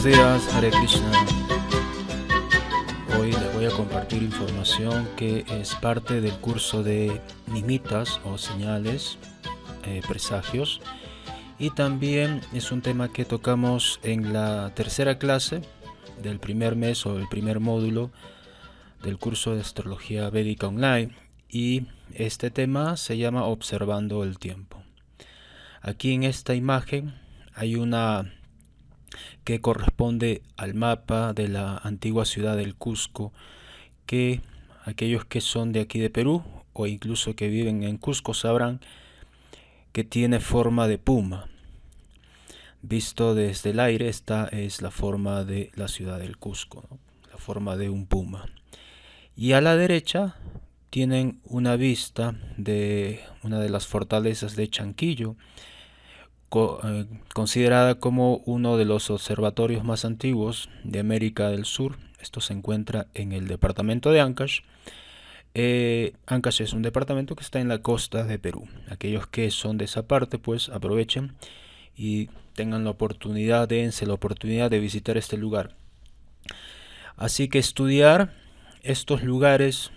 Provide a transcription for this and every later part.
Buenos días, Hare Krishna. Hoy les voy a compartir información que es parte del curso de nimitas o señales, presagios, y también es un tema que tocamos en la tercera clase del primer mes o el primer módulo del curso de astrología védica online, y este tema se llama observando el tiempo. Aquí en esta imagen hay una que corresponde al mapa de la antigua ciudad del Cusco, que aquellos que son de aquí de Perú o incluso que viven en Cusco sabrán que tiene forma de puma. Visto desde el aire, esta es la forma de la ciudad del Cusco, ¿no? La forma de un puma. Y a la derecha tienen una vista de una de las fortalezas de Chanquillo, considerada como uno de los observatorios más antiguos de América del Sur. Esto se encuentra en el departamento de Ancash. Ancash es un departamento que está en la costa de Perú. Aquellos que son de esa parte, pues aprovechen y tengan la oportunidad, dense la oportunidad de visitar este lugar. Así que estudiar estos lugares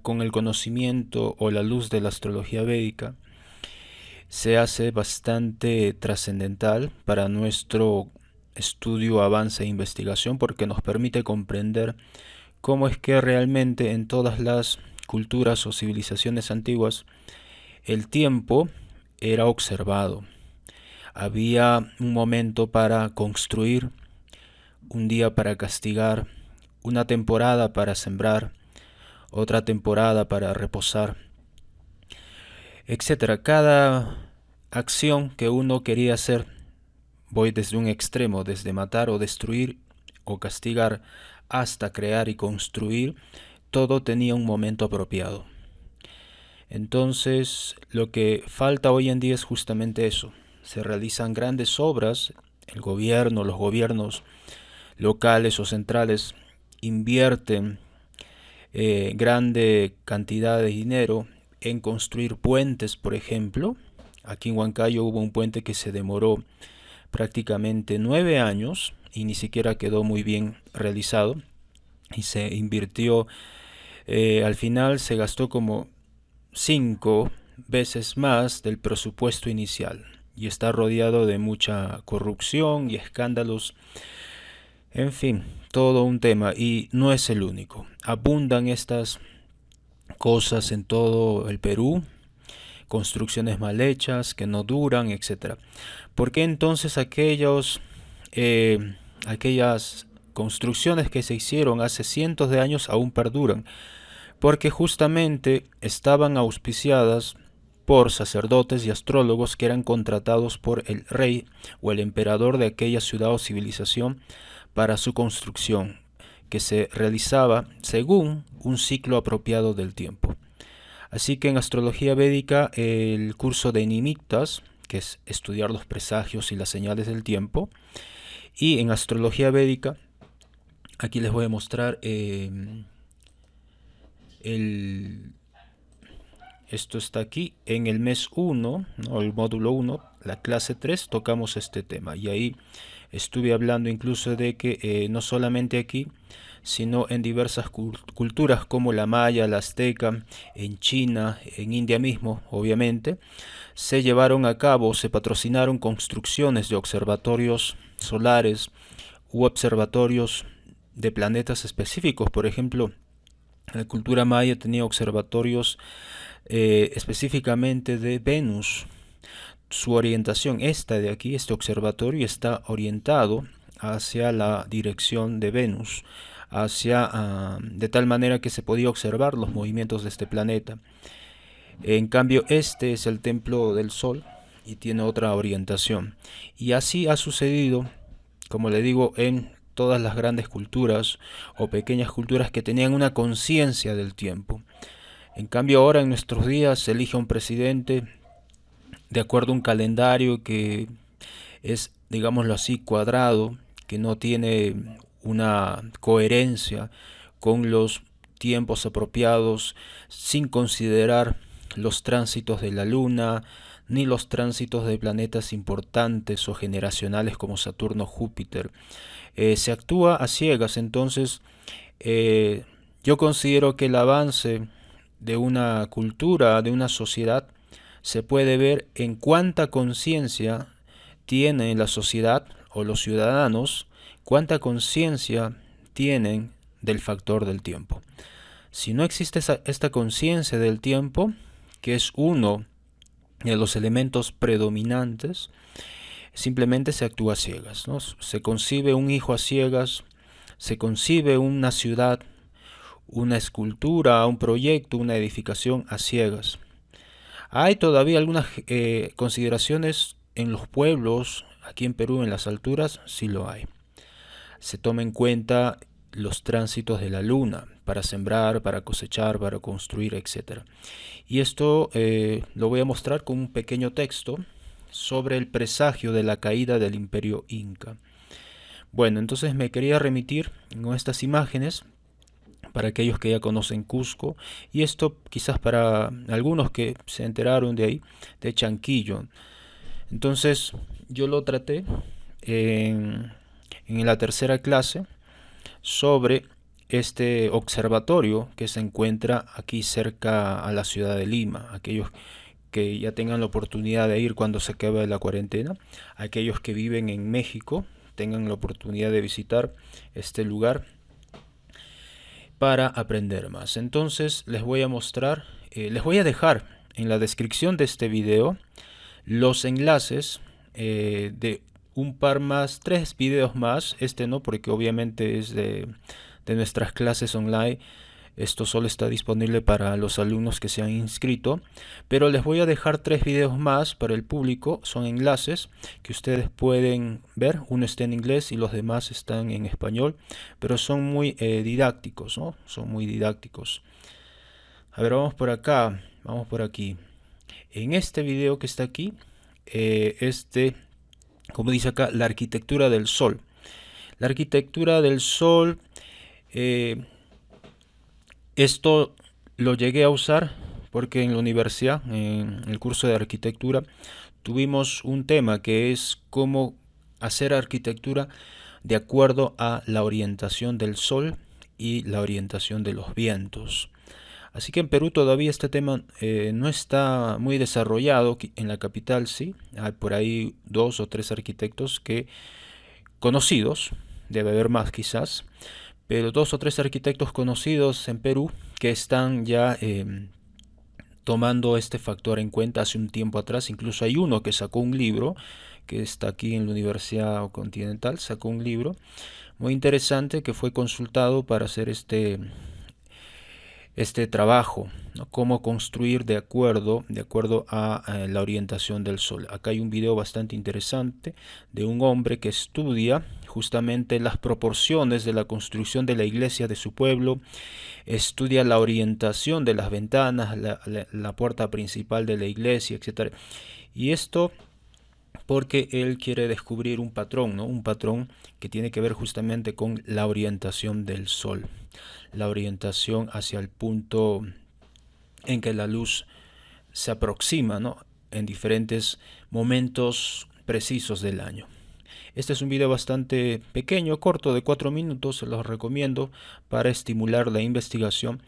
con el conocimiento o la luz de la astrología védica se hace bastante trascendental para nuestro estudio, avance e investigación, porque nos permite comprender cómo es que realmente en todas las culturas o civilizaciones antiguas el tiempo era observado. Había un momento para construir, un día para castigar, una temporada para sembrar, otra temporada para reposar, etcétera. Cada acción que uno quería hacer, voy desde un extremo, desde matar o destruir o castigar hasta crear y construir, todo tenía un momento apropiado. Entonces, lo que falta hoy en día es justamente eso. Se realizan grandes obras, el gobierno, los gobiernos locales o centrales invierten grande cantidad de dinero en construir puentes, por ejemplo. Aquí en Huancayo hubo un puente que se demoró prácticamente 9 años y ni siquiera quedó muy bien realizado, y se invirtió, al final se gastó como 5 veces más del presupuesto inicial, y está rodeado de mucha corrupción y escándalos. En fin, todo un tema, y no es el único. Abundan estas cosas en todo el Perú, construcciones mal hechas que no duran, etcétera. ¿Por qué entonces aquellas construcciones que se hicieron hace cientos de años aún perduran? Porque justamente estaban auspiciadas por sacerdotes y astrólogos que eran contratados por el rey o el emperador de aquella ciudad o civilización para su construcción, que se realizaba según un ciclo apropiado del tiempo. Así que en astrología védica, el curso de nimitas, que es estudiar los presagios y las señales del tiempo, y en astrología védica, aquí les voy a mostrar esto está aquí, en el mes 1, ¿no? El módulo 1, la clase 3, tocamos este tema, y ahí estuve hablando incluso de que no solamente aquí, sino en diversas culturas como la maya, la azteca, en China, en India mismo, obviamente, se llevaron a cabo, se patrocinaron construcciones de observatorios solares u observatorios de planetas específicos. Por ejemplo, la cultura maya tenía observatorios específicamente de Venus. Su orientación, esta de aquí, este observatorio está orientado hacia la dirección de Venus, de tal manera que se podía observar los movimientos de este planeta. En cambio, este es el templo del Sol y tiene otra orientación. Y así ha sucedido, como le digo, en todas las grandes culturas o pequeñas culturas que tenían una conciencia del tiempo. En cambio, ahora en nuestros días se elige un presidente de acuerdo a un calendario que es, digámoslo así, cuadrado, que no tiene una coherencia con los tiempos apropiados, sin considerar los tránsitos de la luna, ni los tránsitos de planetas importantes o generacionales como Saturno o Júpiter. Se actúa a ciegas, entonces yo considero que el avance de una cultura, de una sociedad, se puede ver en cuánta conciencia tiene la sociedad o los ciudadanos, cuánta conciencia tienen del factor del tiempo. Si no existe esta conciencia del tiempo, que es uno de los elementos predominantes, simplemente se actúa a ciegas, ¿no? Se concibe un hijo a ciegas, se concibe una ciudad, una escultura, un proyecto, una edificación a ciegas. Hay todavía algunas consideraciones en los pueblos, aquí en Perú, en las alturas, sí lo hay. Se toma en cuenta los tránsitos de la luna para sembrar, para cosechar, para construir, etc. Y esto lo voy a mostrar con un pequeño texto sobre el presagio de la caída del Imperio Inca. Bueno, entonces me quería remitir con estas imágenes para aquellos que ya conocen Cusco, y esto quizás para algunos que se enteraron de ahí, de Chanquillo. Entonces yo lo traté en la tercera clase sobre este observatorio que se encuentra aquí cerca a la ciudad de Lima. Aquellos que ya tengan la oportunidad de ir cuando se acabe la cuarentena, aquellos que viven en México tengan la oportunidad de visitar este lugar para aprender más. Entonces les voy a mostrar, les voy a dejar en la descripción de este video los enlaces de un par más, 3 videos más. Este no, porque obviamente es de nuestras clases online. Esto solo está disponible para los alumnos que se han inscrito, pero les voy a dejar 3 videos más para el público. Son enlaces que ustedes pueden ver. Uno está en inglés y los demás están en español, pero son muy didácticos, ¿no? Son muy didácticos. A ver, vamos por acá, vamos por aquí. En este video que está aquí, como dice acá, la arquitectura del Sol. La arquitectura del Sol, esto lo llegué a usar porque en la universidad, en el curso de arquitectura, tuvimos un tema que es cómo hacer arquitectura de acuerdo a la orientación del sol y la orientación de los vientos. Así que en Perú todavía este tema no está muy desarrollado. En la capital sí, hay por ahí 2 o 3 arquitectos conocidos, debe haber más quizás, pero 2 o 3 arquitectos conocidos en Perú que están ya tomando este factor en cuenta hace un tiempo atrás. Incluso hay uno que sacó un libro, que está aquí en la Universidad Continental, sacó un libro muy interesante que fue consultado para hacer este trabajo, ¿no? Cómo construir de acuerdo a la orientación del sol. Acá hay un video bastante interesante de un hombre que estudia justamente las proporciones de la construcción de la iglesia de su pueblo, estudia la orientación de las ventanas, la puerta principal de la iglesia, etc. Y esto porque él quiere descubrir un patrón, ¿no? Un patrón que tiene que ver justamente con la orientación del sol, la orientación hacia el punto en que la luz se aproxima, ¿no? En diferentes momentos precisos del año. Este es un video bastante pequeño, corto, de 4 minutos, se los recomiendo para estimular la investigación.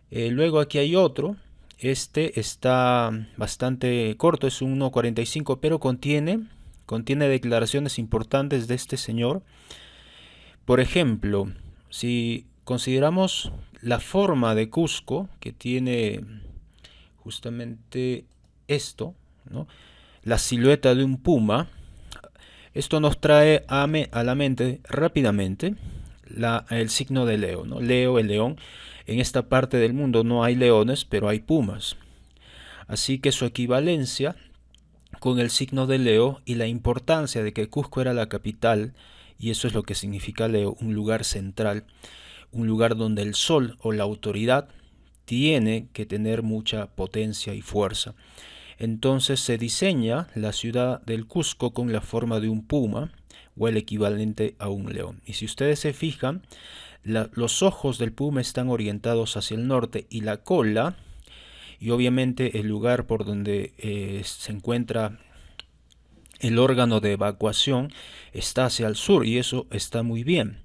Luego aquí hay otro. Este está bastante corto, es un 1.45, pero contiene declaraciones importantes de este señor. Por ejemplo, si consideramos la forma de Cusco, que tiene justamente esto, ¿no? La silueta de un puma, esto nos trae a la mente rápidamente el signo de Leo, ¿no? Leo, el león. En esta parte del mundo no hay leones, pero hay pumas. Así que su equivalencia con el signo de Leo y la importancia de que Cusco era la capital, y eso es lo que significa Leo, un lugar central, un lugar donde el sol o la autoridad tiene que tener mucha potencia y fuerza. Entonces se diseña la ciudad del Cusco con la forma de un puma o el equivalente a un león. Y si ustedes se fijan, los ojos del puma están orientados hacia el norte y la cola y obviamente el lugar por donde se encuentra el órgano de evacuación está hacia el sur y eso está muy bien.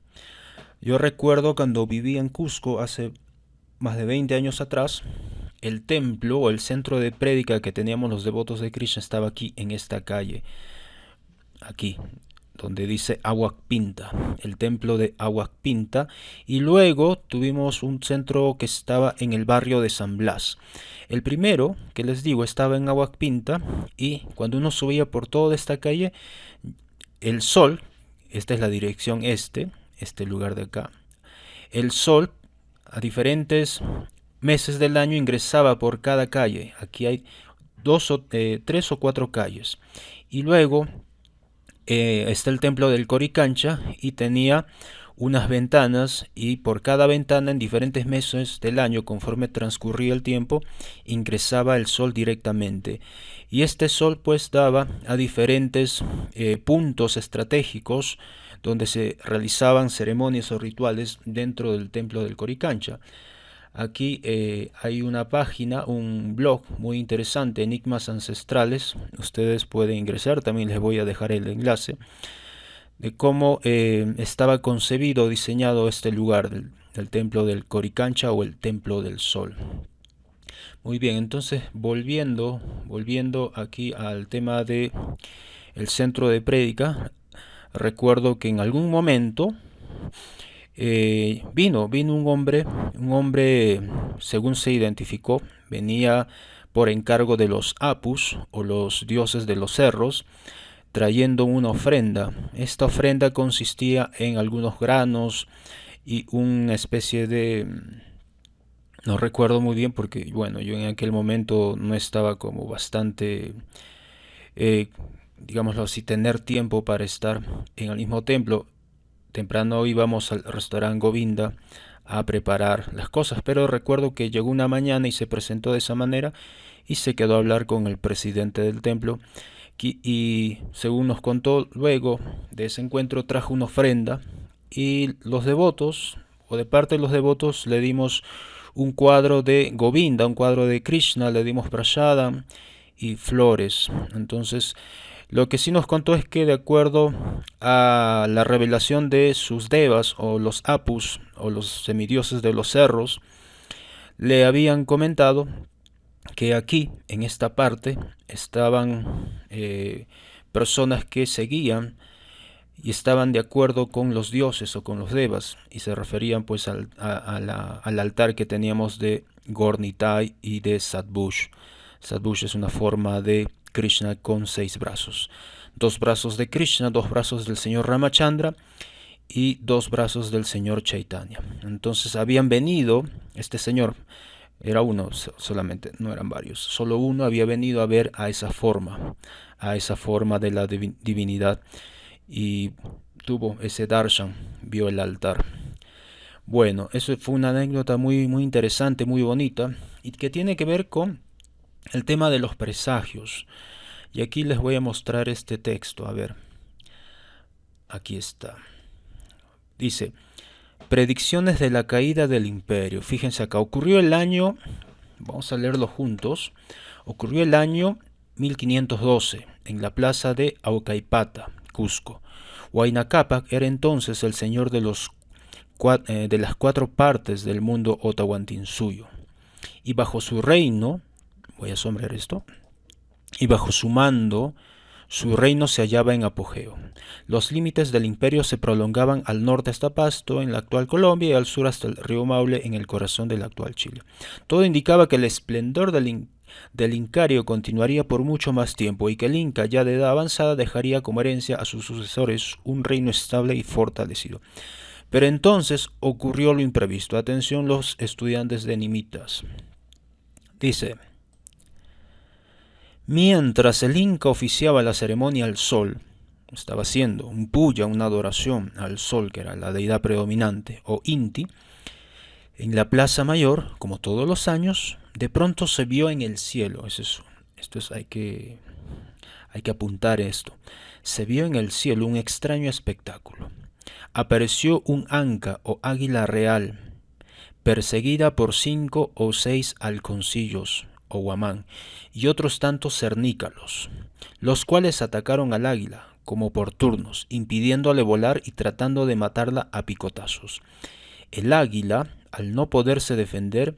Yo recuerdo cuando viví en Cusco hace más de 20 años atrás, el templo o el centro de prédica que teníamos los devotos de Krishna estaba aquí en esta calle, aquí, donde dice Aguac Pinta, el templo de Aguac Pinta, y luego tuvimos un centro que estaba en el barrio de San Blas. El primero, que les digo, estaba en Aguac Pinta, y cuando uno subía por toda esta calle, el sol, esta es la dirección este lugar de acá, el sol a diferentes meses del año ingresaba por cada calle. Aquí hay tres o cuatro calles. Y luego está el templo del Coricancha y tenía unas ventanas y por cada ventana en diferentes meses del año, conforme transcurría el tiempo, ingresaba el sol directamente. Y este sol pues daba a diferentes puntos estratégicos donde se realizaban ceremonias o rituales dentro del templo del Coricancha. Aquí hay una página, un blog muy interesante, Enigmas Ancestrales. Ustedes pueden ingresar, también les voy a dejar el enlace de cómo estaba concebido, diseñado este lugar del templo del Coricancha o el templo del sol. Muy bien, entonces volviendo aquí al tema de el centro de prédica, recuerdo que en algún momento vino un hombre, según se identificó, venía por encargo de los Apus o los dioses de los cerros, trayendo una ofrenda. Esta ofrenda consistía en algunos granos y una especie de... No recuerdo muy bien porque, bueno, yo en aquel momento no estaba como bastante, digámoslo así, tener tiempo para estar en el mismo templo. Temprano íbamos al restaurante Govinda a preparar las cosas, pero recuerdo que llegó una mañana y se presentó de esa manera y se quedó a hablar con el presidente del templo y según nos contó luego de ese encuentro trajo una ofrenda y los devotos o de parte de los devotos le dimos un cuadro de Govinda, un cuadro de Krishna, le dimos prasada y flores. Entonces lo que sí nos contó es que de acuerdo a la revelación de sus devas o los apus o los semidioses de los cerros, le habían comentado que aquí en esta parte estaban personas que seguían y estaban de acuerdo con los dioses o con los devas y se referían pues al altar que teníamos de Gornitai y de Sadbush. Sadbush es una forma de Krishna con 6 brazos. 2 brazos de Krishna, 2 brazos del señor Ramachandra y 2 brazos del señor Chaitanya. Entonces habían venido, este señor era uno solamente, no eran varios, solo uno había venido a ver a esa forma de la divinidad y tuvo ese darshan, vio el altar. Bueno, eso fue una anécdota muy, muy interesante, muy bonita y que tiene que ver con el tema de los presagios. Y aquí les voy a mostrar este texto. A ver, aquí está. Dice, predicciones de la caída del imperio. Fíjense acá, ocurrió el año, vamos a leerlo juntos, ocurrió el año 1512 en la plaza de Aucaipata, Cusco. Huayna Cápac era entonces el señor de las 4 partes del mundo Otahuantinsuyo. Y bajo su reino, voy a sombrear esto, y bajo su mando, su reino se hallaba en apogeo. Los límites del imperio se prolongaban al norte hasta Pasto, en la actual Colombia, y al sur hasta el río Maule, en el corazón del actual Chile. Todo indicaba que el esplendor del Incario continuaría por mucho más tiempo y que el Inca, ya de edad avanzada, dejaría como herencia a sus sucesores un reino estable y fortalecido. Pero entonces ocurrió lo imprevisto. Atención los estudiantes de Nimitas. Dice, mientras el Inca oficiaba la ceremonia al sol, estaba haciendo un puya, una adoración al sol, que era la deidad predominante, o Inti, en la Plaza Mayor, como todos los años, de pronto se vio en el cielo, hay que apuntar esto, se vio en el cielo un extraño espectáculo. Apareció un anca o águila real, perseguida por 5 o 6 halconcillos, o guamán, y otros tantos cernícalos, los cuales atacaron al águila, como por turnos, impidiéndole volar y tratando de matarla a picotazos. El águila, al no poderse defender,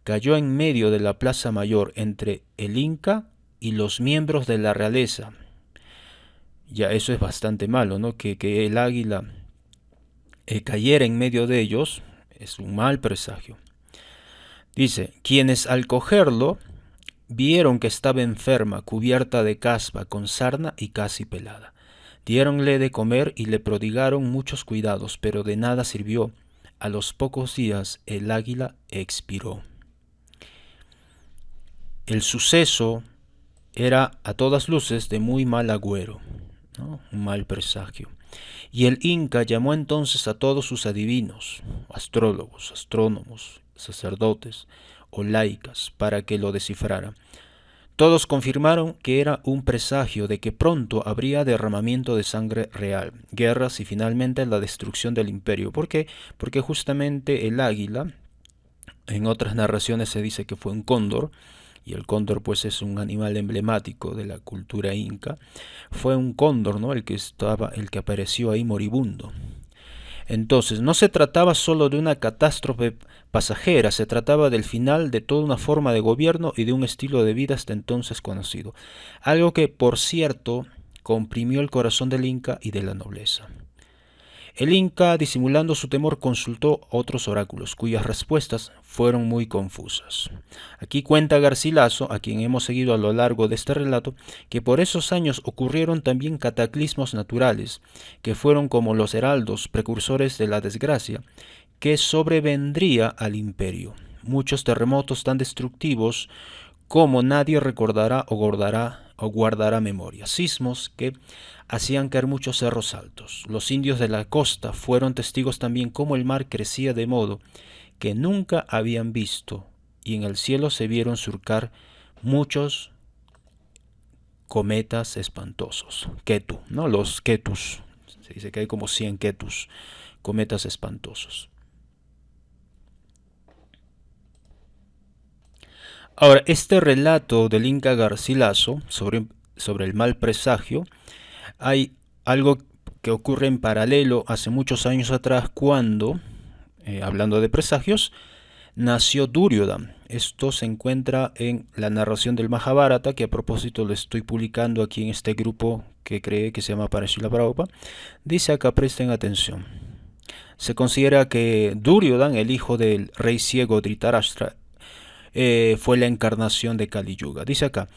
cayó en medio de la plaza mayor entre el Inca y los miembros de la realeza. Ya eso es bastante malo, ¿no? Que el águila cayera en medio de ellos es un mal presagio. Dice, quienes al cogerlo vieron que estaba enferma, cubierta de caspa, con sarna y casi pelada. Diéronle de comer y le prodigaron muchos cuidados, pero de nada sirvió. A los pocos días el águila expiró. El suceso era a todas luces de muy mal agüero, ¿no? Un mal presagio. Y el Inca llamó entonces a todos sus adivinos, astrólogos, astrónomos, sacerdotes o laicas para que lo descifraran. Todos confirmaron que era un presagio de que pronto habría derramamiento de sangre real, guerras y finalmente la destrucción del imperio. ¿Por qué? Porque justamente el águila, en otras narraciones se dice que fue un cóndor, y el cóndor pues es un animal emblemático de la cultura inca. Fue un cóndor, ¿no? El que apareció ahí moribundo. Entonces, no se trataba solo de una catástrofe pasajera, se trataba del final de toda una forma de gobierno y de un estilo de vida hasta entonces conocido. Algo que, por cierto, comprimió el corazón del Inca y de la nobleza. El Inca, disimulando su temor, consultó otros oráculos, cuyas respuestas fueron muy confusas. Aquí cuenta Garcilaso, a quien hemos seguido a lo largo de este relato, que por esos años ocurrieron también cataclismos naturales, que fueron como los heraldos, precursores de la desgracia, que sobrevendría al imperio. Muchos terremotos tan destructivos como nadie recordará o guardará memoria. Sismos que hacían caer muchos cerros altos. Los indios de la costa fueron testigos también cómo el mar crecía de modo que nunca habían visto, y en el cielo se vieron surcar muchos cometas espantosos. Ketu, ¿no? Los ketus. Se dice que hay como 100 ketus, cometas espantosos. Ahora, este relato del Inca Garcilaso sobre el mal presagio, hay algo que ocurre en paralelo hace muchos años atrás cuando, hablando de presagios, nació Duryodhana. Esto se encuentra en la narración del Mahabharata, que a propósito lo estoy publicando aquí en este grupo que cree que se llama Parashila Prabhupada. Dice acá, presten atención. Se considera que Duryodhana, el hijo del rey ciego Dhritarashtra, fue la encarnación de Kali Yuga. Dice acá,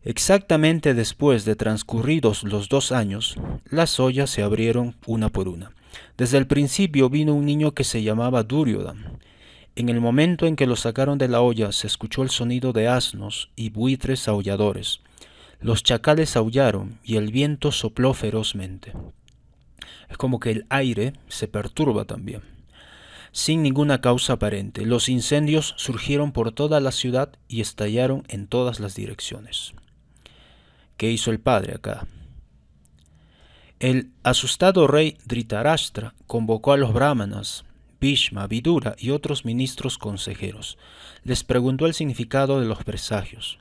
exactamente después de transcurridos los 2 años, las ollas se abrieron una por una. Desde el principio vino un niño que se llamaba Duryodhana. En el momento en que lo sacaron de la olla se escuchó el sonido de asnos y buitres aulladores. Los chacales aullaron y el viento sopló ferozmente. Es como que el aire se perturba también. Sin ninguna causa aparente, los incendios surgieron por toda la ciudad y estallaron en todas las direcciones. ¿Qué hizo el padre acá? El asustado rey Dhritarashtra convocó a los brahmanas, Bhishma, Vidura y otros ministros consejeros. Les preguntó el significado de los presagios.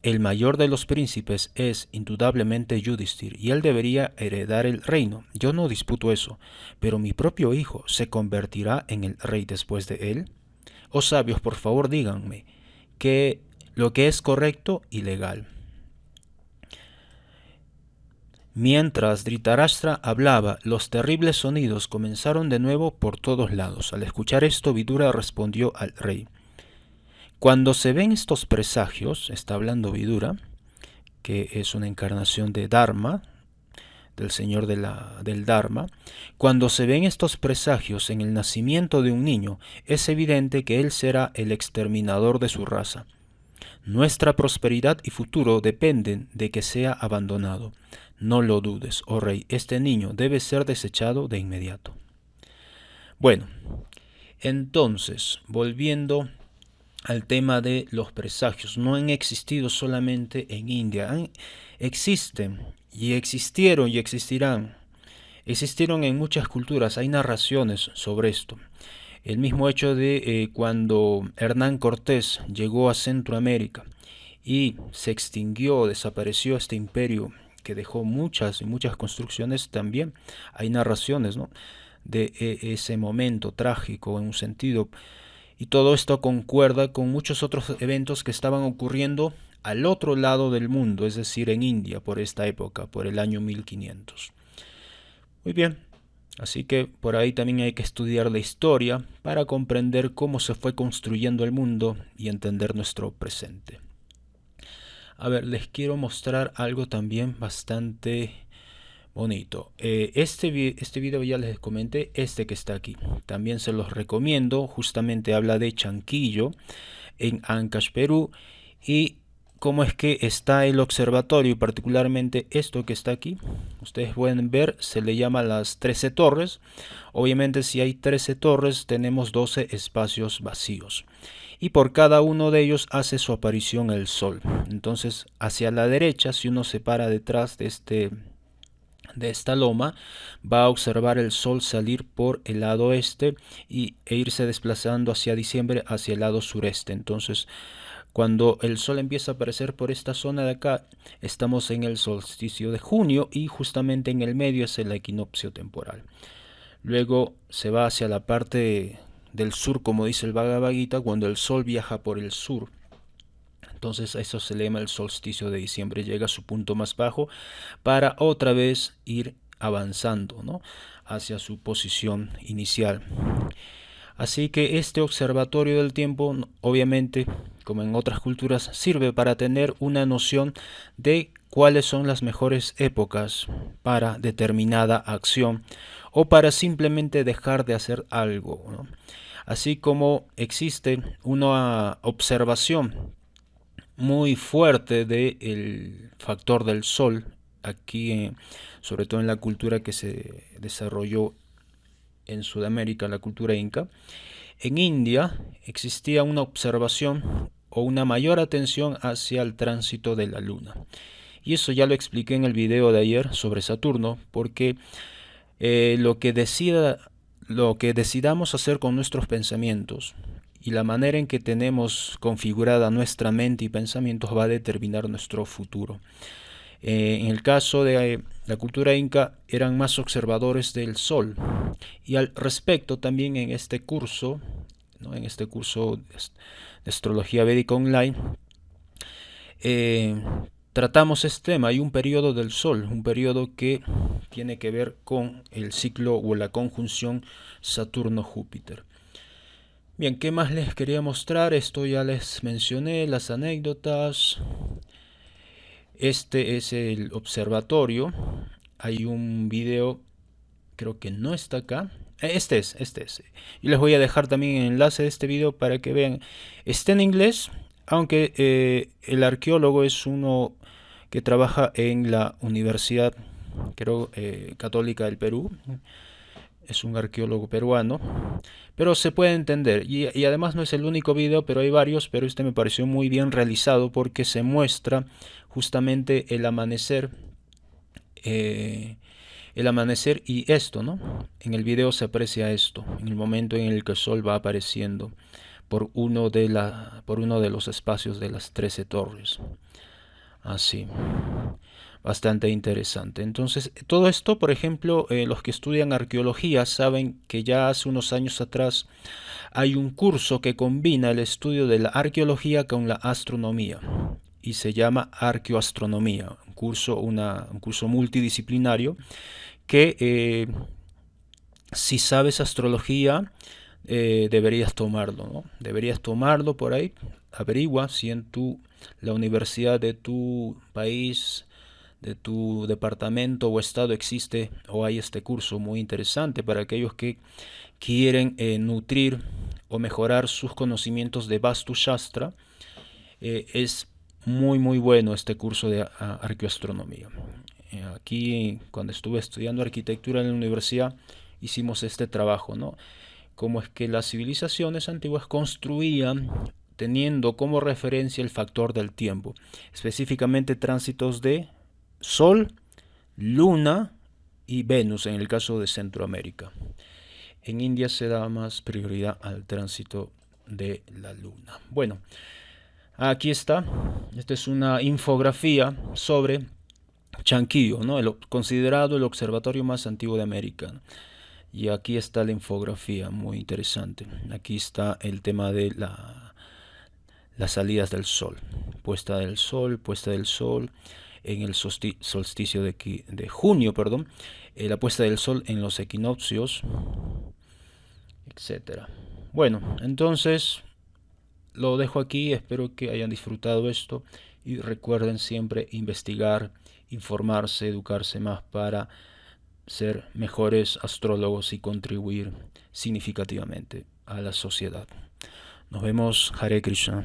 El mayor de los príncipes es indudablemente Yudhishthir y él debería heredar el reino. Yo no disputo eso, pero mi propio hijo se convertirá en el rey después de él. Oh sabios, por favor díganme lo que es correcto y legal. Mientras Dhritarashtra hablaba, los terribles sonidos comenzaron de nuevo por todos lados. Al escuchar esto, Vidura respondió al rey: cuando se ven estos presagios, está hablando Vidura, que es una encarnación de Dharma, del Señor del Dharma, cuando se ven estos presagios en el nacimiento de un niño, es evidente que él será el exterminador de su raza. Nuestra prosperidad y futuro dependen de que sea abandonado. No lo dudes, oh rey, este niño debe ser desechado de inmediato. Bueno, entonces, volviendo al tema de los presagios, no han existido solamente en India, existen y existieron y existirán. Existieron en muchas culturas, hay narraciones sobre esto. El mismo hecho de cuando Hernán Cortés llegó a Centroamérica y se extinguió, desapareció este imperio que dejó muchas y muchas construcciones, también hay narraciones, ¿no?, de ese momento trágico en un sentido, y todo esto concuerda con muchos otros eventos que estaban ocurriendo al otro lado del mundo, es decir, en India, por esta época, por el año 1500. Muy bien, así que por ahí también hay que estudiar la historia para comprender cómo se fue construyendo el mundo y entender nuestro presente. A ver, les quiero mostrar algo también bastante bonito. Este video ya les comenté, este que está aquí. También se los recomiendo. Justamente habla de Chanquillo en Ancash, Perú. Y cómo es que está el observatorio, y particularmente esto que está aquí. Ustedes pueden ver, se le llama las 13 torres. Obviamente si hay 13 torres tenemos 12 espacios vacíos. Y por cada uno de ellos hace su aparición el sol. Entonces hacia la derecha, si uno se para detrás de esta loma, va a observar el sol salir por el lado este e irse desplazando hacia diciembre hacia el lado sureste. Entonces cuando el sol empieza a aparecer por esta zona de acá, estamos en el solsticio de junio y justamente en el medio es el equinoccio temporal. Luego se va hacia la parte del sur, como dice el Bhagavad Gita, cuando el sol viaja por el sur. Entonces eso se le llama el solsticio de diciembre, llega a su punto más bajo para otra vez ir avanzando, ¿no?, hacia su posición inicial. Así que este observatorio del tiempo, obviamente, como en otras culturas, sirve para tener una noción de cuáles son las mejores épocas para determinada acción o para simplemente dejar de hacer algo, ¿no? Así como existe una observación muy fuerte del factor del sol aquí, sobre todo en la cultura que se desarrolló en Sudamérica, la cultura inca. En India existía una observación o una mayor atención hacia el tránsito de la luna. Y eso ya lo expliqué en el video de ayer sobre Saturno, porque lo que decidamos hacer con nuestros pensamientos y la manera en que tenemos configurada nuestra mente y pensamientos va a determinar nuestro futuro. En el caso de la cultura inca eran más observadores del sol, y al respecto también en este curso, ¿no?, en este curso de astrología védica online, tratamos este tema. Hay un periodo del sol, un periodo que tiene que ver con el ciclo o la conjunción Saturno-Júpiter. Bien, ¿qué más les quería mostrar? Esto ya les mencioné, las anécdotas. Este es el observatorio. Hay un video, creo que no está acá. Este es. Y les voy a dejar también el enlace de este video para que vean. Está en inglés, aunque el arqueólogo es uno que trabaja en la Universidad, creo, Católica del Perú. Es un arqueólogo peruano, pero se puede entender. Y además no es el único video, pero hay varios, pero este me pareció muy bien realizado porque se muestra justamente el amanecer y esto, ¿no? En el video se aprecia esto, en el momento en el que el sol va apareciendo por uno de los espacios de las 13 torres. Así. Bastante interesante. Entonces, todo esto, por ejemplo, los que estudian arqueología saben que ya hace unos años atrás hay un curso que combina el estudio de la arqueología con la astronomía y se llama arqueoastronomía, un curso multidisciplinario que si sabes astrología deberías tomarlo, ¿no? Deberías tomarlo por ahí. Averigua si en la universidad de tu país, de tu departamento o estado existe o hay este curso muy interesante para aquellos que quieren nutrir o mejorar sus conocimientos de Vastu Shastra. Es muy bueno este curso de arqueoastronomía. Aquí cuando estuve estudiando arquitectura en la universidad hicimos este trabajo, ¿no? Cómo es que las civilizaciones antiguas construían teniendo como referencia el factor del tiempo, específicamente tránsitos de Sol, Luna y Venus en el caso de Centroamérica. En India se da más prioridad al tránsito de la luna. Bueno, aquí está. Esta es una infografía sobre Chanquillo, ¿no? Considerado el observatorio más antiguo de América. Y aquí está la infografía, muy interesante. Aquí está el tema de las salidas del sol. Puesta del sol en el solsticio de junio, perdón. La puesta del sol en los equinoccios, etcétera. Bueno, entonces lo dejo aquí, espero que hayan disfrutado esto y recuerden siempre investigar, informarse, educarse más para ser mejores astrólogos y contribuir significativamente a la sociedad. Nos vemos, Hare Krishna.